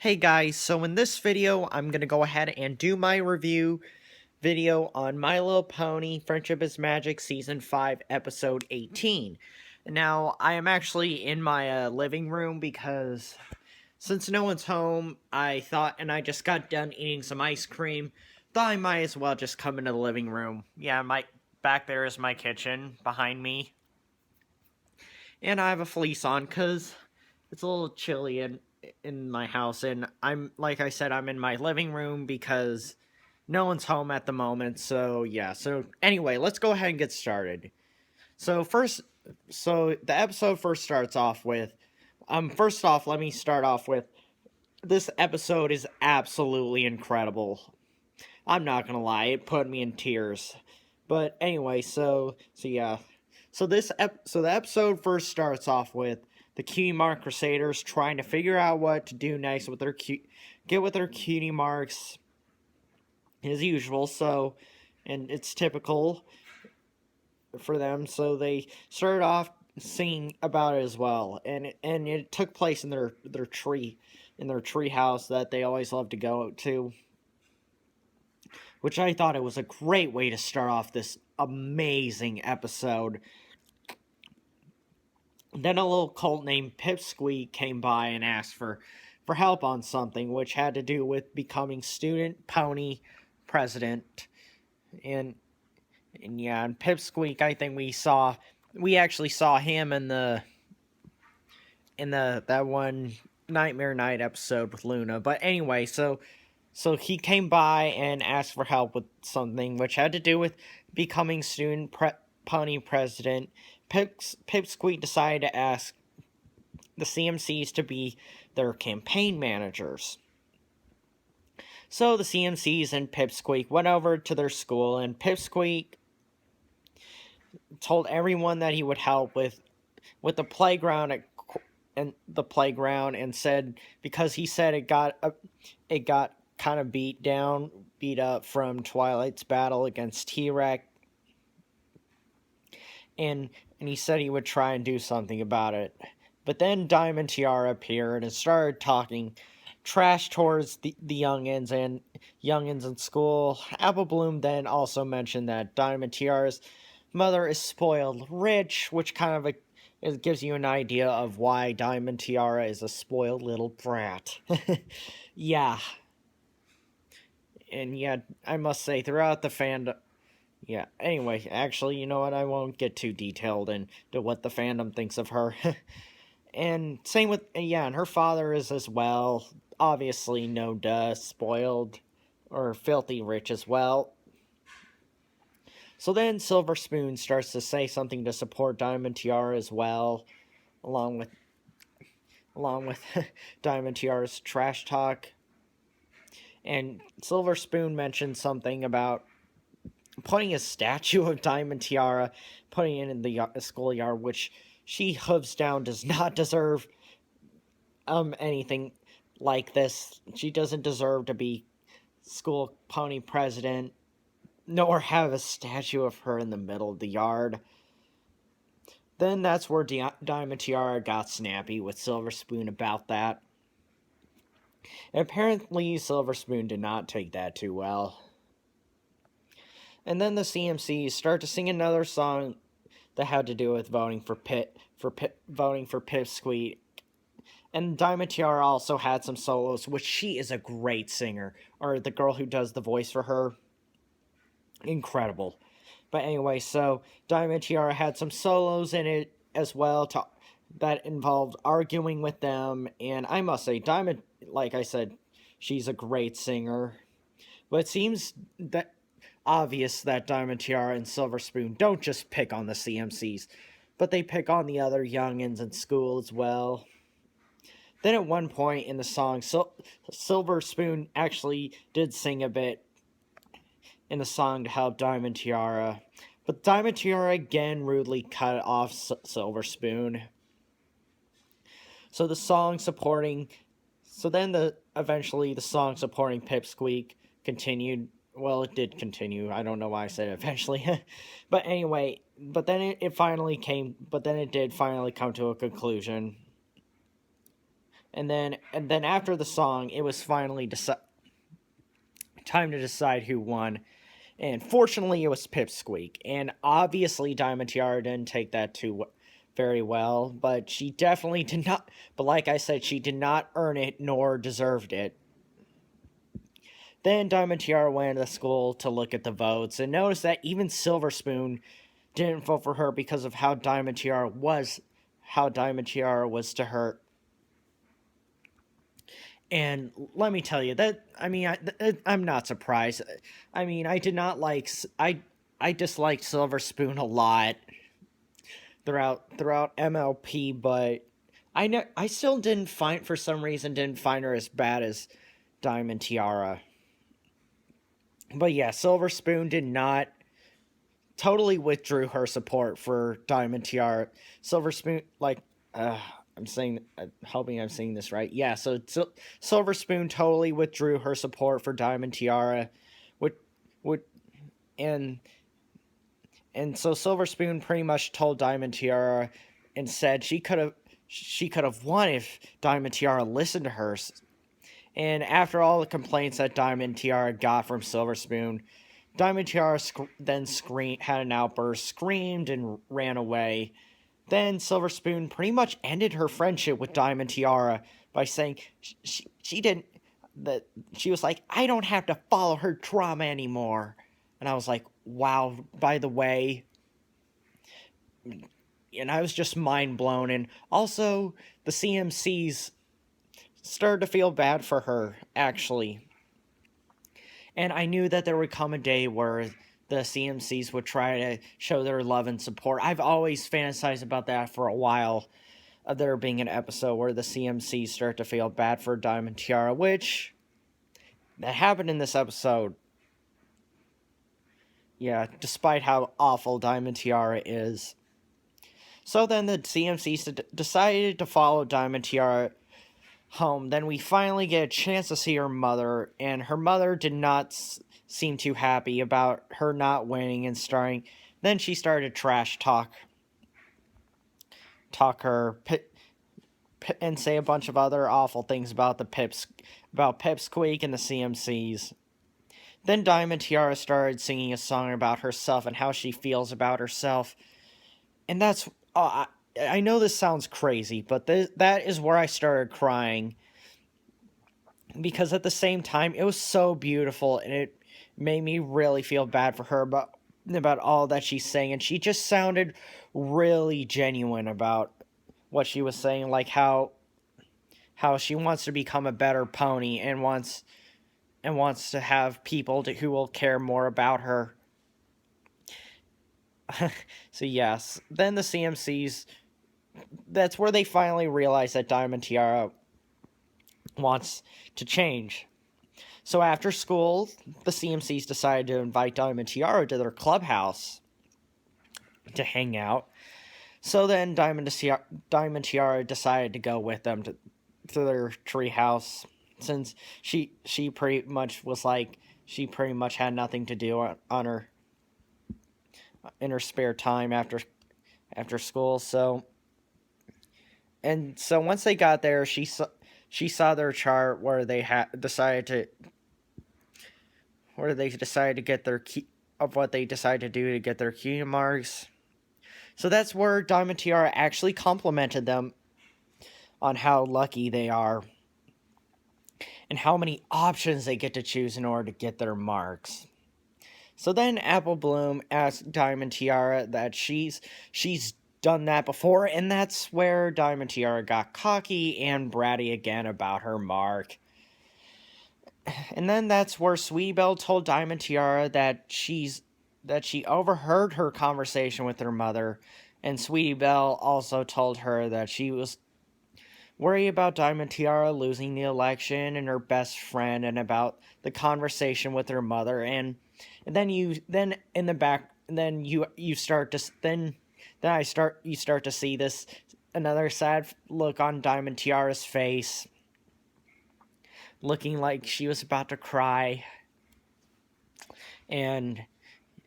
Hey guys, so in this video, I'm going to go ahead and do my review video on My Little Pony Friendship is Magic Season 5, Episode 18. Now, I am actually in my living room because since no one's home, I thought, and I just got done eating some ice cream, thought I might as well just come into the living room. Yeah, back there is my kitchen behind me. And I have a fleece on because it's a little chilly in my house, and I'm like I said, I'm in my living room because no one's home at the moment. So yeah. So anyway, let's go ahead and get started. So the episode first starts off with first off, let me start off with this episode is absolutely incredible. I'm not gonna lie, it put me in tears. But anyway, so yeah. So the episode first starts off with the Cutie Mark Crusaders trying to figure out what to do next with get with their cutie marks as usual. So, and it's typical for them. So they started off singing about it as well, and it took place in their tree house that they always love to go to, which I thought it was a great way to start off this amazing episode. Then a little colt named Pipsqueak came by and asked for help on something, which had to do with becoming student pony president. And and yeah, and Pipsqueak, I think we actually saw him in the that one Nightmare Night episode with Luna. But anyway, so he came by and asked for help with something which had to do with becoming pony president. Pipsqueak decided to ask the CMCs to be their campaign managers. So the CMCs and Pipsqueak went over to their school, and Pipsqueak told everyone that he would help with the playground and said, because he said it got kind of beat up from Twilight's battle against T-Rex, and he said he would try and do something about it. But then Diamond Tiara appeared and started talking trash towards the youngins in school. Apple Bloom then also mentioned that Diamond Tiara's mother is spoiled rich, which kind of it gives you an idea of why Diamond Tiara is a spoiled little brat. Yeah. And yeah, I must say, throughout the fandom, yeah, anyway, actually, you know what, I won't get too detailed into what the fandom thinks of her. And same with, yeah, and her father is as well, obviously, no duh, spoiled, or filthy rich as well. So then Silver Spoon starts to say something to support Diamond Tiara as well, along with Diamond Tiara's trash talk. And Silver Spoon mentioned something about putting a statue of Diamond Tiara, putting it in the schoolyard, which she hooves down does not deserve anything like this. She doesn't deserve to be school pony president, nor have a statue of her in the middle of the yard. Then that's where Diamond Tiara got snappy with Silver Spoon about that. And apparently Silver Spoon did not take that too well. And then the CMCs start to sing another song that had to do with voting for Pipsqueak. And Diamond Tiara also had some solos, which she is a great singer. Or the girl who does the voice for her, incredible. But anyway, so Diamond Tiara had some solos in it as well that involved arguing with them. And I must say, Diamond, like I said, she's a great singer. But it seems that obvious that Diamond Tiara and Silver Spoon don't just pick on the CMCs, but they pick on the other youngins in school as well. Then at one point in the song, Silver Spoon actually did sing a bit in the song to help Diamond Tiara, but Diamond Tiara again rudely cut off Silver Spoon. So eventually the song supporting Pipsqueak continued. Well, it did continue. I don't know why I said eventually. But anyway, but then it did finally come to a conclusion. And then after the song, it was finally time to decide who won. And fortunately, it was Pipsqueak. And obviously, Diamond Tiara didn't take that too very well, but she definitely did not. But like I said, she did not earn it nor deserved it. Then Diamond Tiara went to school to look at the votes and noticed that even Silver Spoon didn't vote for her because of how Diamond Tiara was, to her. And let me tell you that I'm not surprised. I mean, I did not like I disliked Silver Spoon a lot throughout MLP, but I still didn't find for some reason didn't find her as bad as Diamond Tiara. But yeah, Silver Spoon did not totally withdrew her support for Diamond Tiara. Silver Spoon, I'm saying, hoping I'm saying this right. Yeah, so Silver Spoon totally withdrew her support for Diamond Tiara, would and so Silver Spoon pretty much told Diamond Tiara and said she could have won if Diamond Tiara listened to her. And after all the complaints that Diamond Tiara got from Silver Spoon, Diamond Tiara then had an outburst, screamed, and ran away. Then Silver Spoon pretty much ended her friendship with Diamond Tiara by saying she didn't that she was like, I don't have to follow her drama anymore. And I was like, wow, by the way. And I was just mind blown. And also, the CMCs started to feel bad for her, actually. And I knew that there would come a day where the CMCs would try to show their love and support. I've always fantasized about that for a while, of there being an episode where the CMCs start to feel bad for Diamond Tiara, which that happened in this episode. Yeah, despite how awful Diamond Tiara is. So then the CMCs decided to follow Diamond Tiara home. Then we finally get a chance to see her mother, and her mother did not seem too happy about her not winning and starring. Then she started trash talk her and say a bunch of other awful things about Pipsqueak and the CMCs. Then Diamond Tiara started singing a song about herself and how she feels about herself. And that's I know this sounds crazy, but that is where I started crying. Because at the same time, it was so beautiful, and it made me really feel bad for her about all that she's saying. And she just sounded really genuine about what she was saying, like how she wants to become a better pony and wants to have people who will care more about her. So yes, then the CMCs, that's where they finally realize that Diamond Tiara wants to change. So after school, the CMCs decided to invite Diamond Tiara to their clubhouse to hang out. So then Diamond Tiara decided to go with them to their treehouse, since she pretty much was like, she pretty much had nothing to do on her in her spare time after school. So once they got there, she saw their chart where they decided to get their key of what they decided to do to get their key marks. So that's where Diamond Tiara actually complimented them on how lucky they are and how many options they get to choose in order to get their marks. So then Apple Bloom asked Diamond Tiara that she's done that before, and that's where Diamond Tiara got cocky and bratty again about her mark. And then that's where Sweetie Belle told Diamond Tiara that she overheard her conversation with her mother, and Sweetie Belle also told her that she was worried about Diamond Tiara losing the election and her best friend, and about the conversation with her mother. And then you start to see this another sad look on Diamond Tiara's face, looking like she was about to cry. And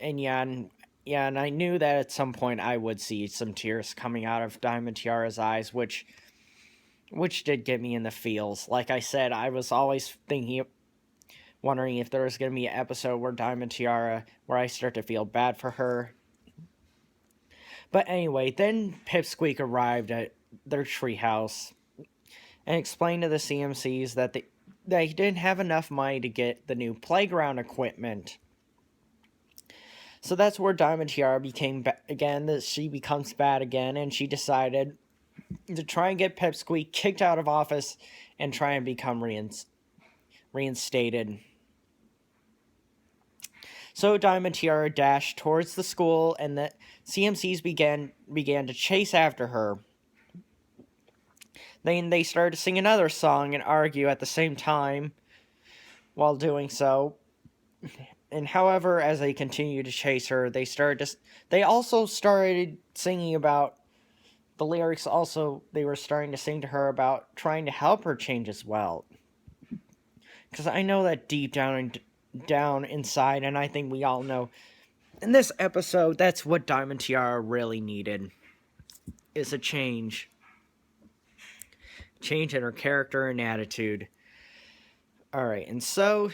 I knew that at some point I would see some tears coming out of Diamond Tiara's eyes, which which did get me in the feels. Like I said, I was always wondering if there was going to be an episode where Diamond Tiara, where I start to feel bad for her. But anyway, then Pipsqueak arrived at their treehouse and explained to the CMCs that they didn't have enough money to get the new playground equipment. So that's where Diamond Tiara became again, that she becomes bad again, and she decided to try and get Pipsqueak kicked out of office and try and become reinstated. So Diamond Tiara dashed towards the school, and the CMCs began to chase after her. Then they started to sing another song and argue at the same time while doing so. And however, as they continued to chase her, they also started singing about the lyrics. Also, they were starting to sing to her about trying to help her change as well. Because I know that deep down inside, and I think we all know, in this episode, that's what Diamond Tiara really needed. Is a change. Change in her character and attitude. Alright, and so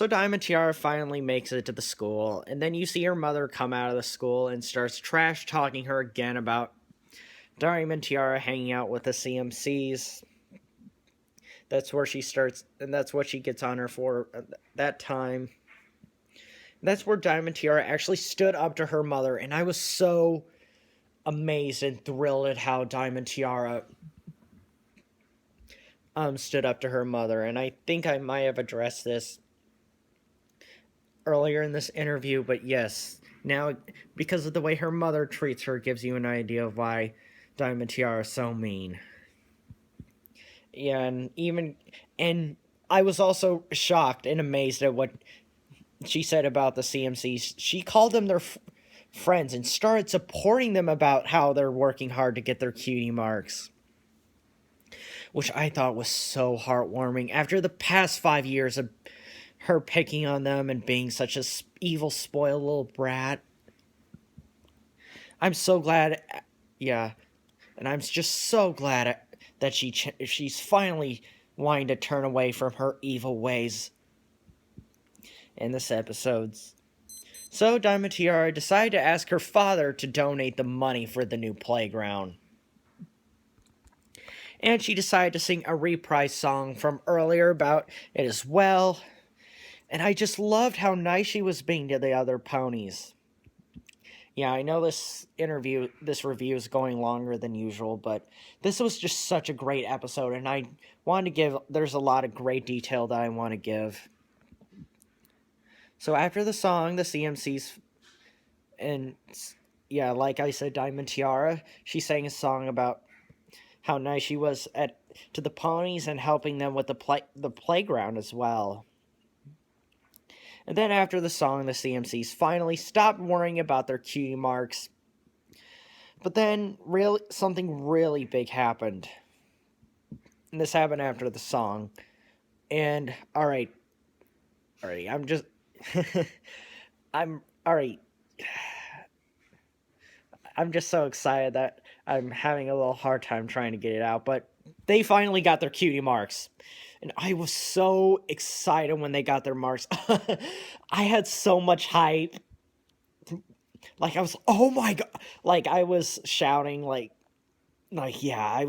Diamond Tiara finally makes it to the school, and then you see her mother come out of the school and starts trash talking her again about Diamond Tiara hanging out with the CMCs. That's where she starts, and that's what she gets on her for at that time. That's where Diamond Tiara actually stood up to her mother, and I was so amazed and thrilled at how Diamond Tiara stood up to her mother. And I think I might have addressed this earlier in this interview, but yes, now because of the way her mother treats her gives you an idea of why Diamond Tiara is so mean. Yeah, and I was also shocked and amazed at what she said about the CMCs. She called them their friends and started supporting them about how they're working hard to get their cutie marks, which I thought was so heartwarming after the past 5 years of her picking on them and being such a evil, spoiled little brat. I'm so glad, yeah, and I'm just so glad that she's finally wanting to turn away from her evil ways in this episode. So Diamond Tiara decided to ask her father to donate the money for the new playground. And she decided to sing a reprise song from earlier about it as well. And I just loved how nice she was being to the other ponies. Yeah, I know this review is going longer than usual, but this was just such a great episode, and I wanted to there's a lot of great detail that I want to give. So after the song, the CMCs, and yeah, like I said, Diamond Tiara, she sang a song about how nice she was to the ponies and helping them with the playground as well. And then after the song, the CMCs finally stopped worrying about their cutie marks. But then something really big happened. And this happened after the song. And alright, I'm just alright. I'm just so excited that I'm having a little hard time trying to get it out, but they finally got their cutie marks. And I was so excited when they got their marks. I had so much hype. Like, I was, oh my god. Like, I was shouting, yeah,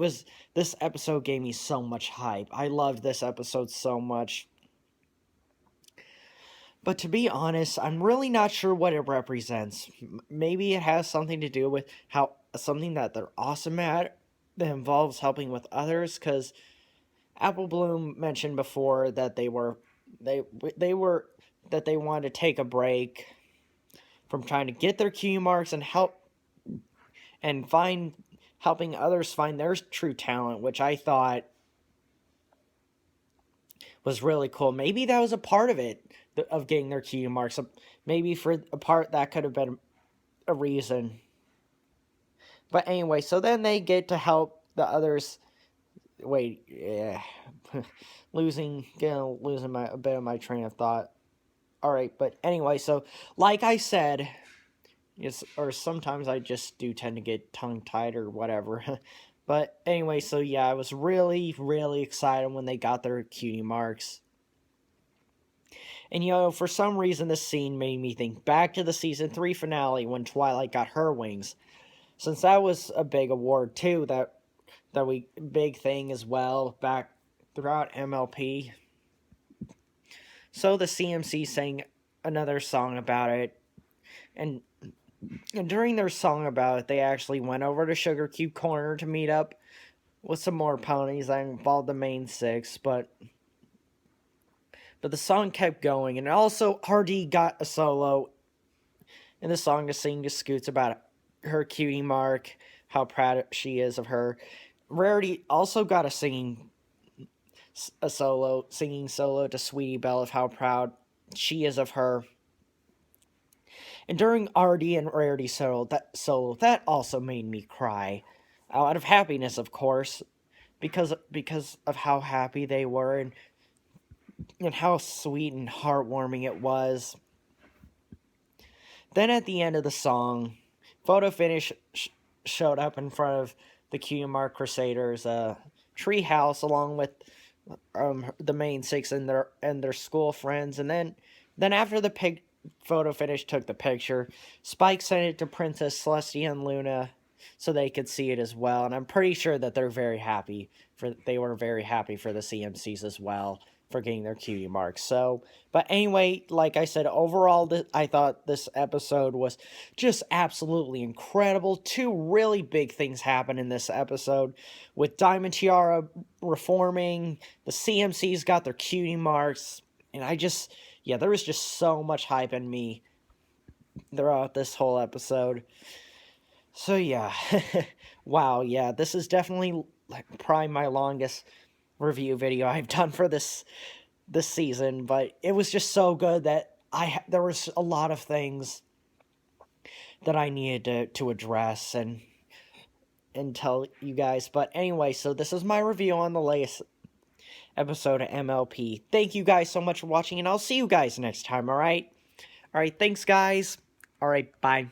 this episode gave me so much hype. I loved this episode so much. But to be honest, I'm really not sure what it represents. Maybe it has something to do with something that they're awesome at that involves helping with others, because Apple Bloom mentioned before that they wanted to take a break from trying to get their cutie marks and helping others find their true talent, which I thought was really cool. Maybe that was a part of it, of getting their cutie marks. Maybe for a part that could have been a reason. But anyway, so then they get to help the others. Wait, yeah. losing a bit of my train of thought. Alright, but anyway, so like I said, or sometimes I just do tend to get tongue-tied or whatever. But anyway, so yeah, I was really, really excited when they got their cutie marks. And for some reason, this scene made me think back to the season 3 finale when Twilight got her wings. Since that was a big award too, big thing as well back throughout MLP. So the CMC sang another song about it, and during their song about it, they actually went over to Sugar Cube Corner to meet up with some more ponies that involved the main 6, but the song kept going, and also Hardy got a solo in the song to sing to Scoots about her cutie mark, how proud she is of her. Rarity also got a singing solo to Sweetie Belle of how proud she is of her. And during Artie and Rarity's solo, that also made me cry, out of happiness, of course, because of how happy they were and how sweet and heartwarming it was. Then at the end of the song, Photo Finish showed up in front of the Cutie Mark Crusaders' treehouse along with the main 6 and their school friends. And then after the Photo Finish took the picture, Spike sent it to Princess Celestia and Luna so they could see it as well. And I'm pretty sure that they were very happy for the CMCs as well for getting their cutie marks. So, but anyway, like I said, overall, I thought this episode was just absolutely incredible. 2 really big things happened in this episode with Diamond Tiara reforming, the CMCs got their cutie marks, and there was just so much hype in me throughout this whole episode. So yeah, wow, yeah, this is definitely probably my longest review video I've done for this season, but it was just so good that there was a lot of things that I needed to address and tell you guys. But anyway, so this is my review on the latest episode of MLP. Thank you guys so much for watching, and I'll see you guys next time, alright? Alright, thanks guys. Alright, bye.